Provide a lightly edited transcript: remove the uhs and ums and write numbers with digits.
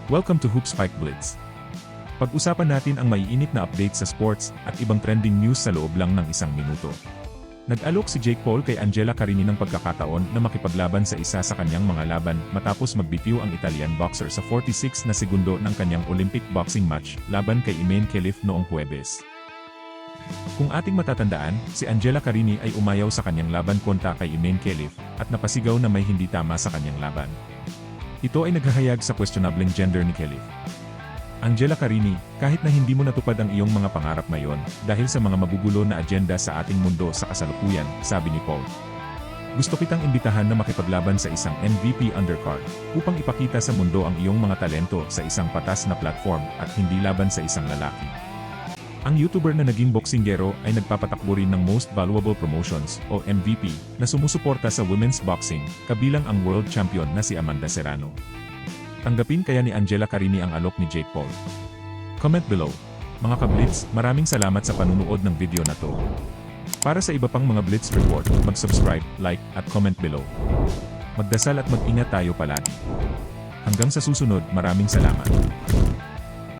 Welcome to Hoop Spike Blitz. Pag-usapan natin ang maiinit na update sa sports at ibang trending news sa loob lang ng isang minuto. Nag-alok si Jake Paul kay Angela Carini ng pagkakataon na makipaglaban sa isa sa kanyang mga laban matapos magbitiw ang Italian boxer sa 46 na segundo ng kanyang Olympic boxing match laban kay Imane Khelif noong Huwebes. Kung ating matatandaan, si Angela Carini ay umayaw sa kanyang laban kontra kay Imane Khelif at napasigaw na may hindi tama sa kanyang laban. Ito ay naghahayag sa questionableng gender ni Khelif. Angela Carini, kahit na hindi mo natupad ang iyong mga pangarap ngayon dahil sa mga magugulo na agenda sa ating mundo sa kasalukuyan, sabi ni Paul. Gusto kitang imbitahan na makipaglaban sa isang MVP undercard upang ipakita sa mundo ang iyong mga talento sa isang patas na platform at hindi laban sa isang lalaki. Ang YouTuber na naging boksingero ay nagpapatakbo rin ng Most Valuable Promotions o MVP na sumusuporta sa women's boxing, kabilang ang world champion na si Amanda Serrano. Tanggapin kaya ni Angela Carini ang alok ni Jake Paul? Comment below. Mga ka-Blitz, maraming salamat sa panunood ng video na to. Para sa iba pang mga Blitz report, mag-subscribe, like, at comment below. Magdasal at mag-ingat tayo palagi. Hanggang sa susunod, maraming salamat.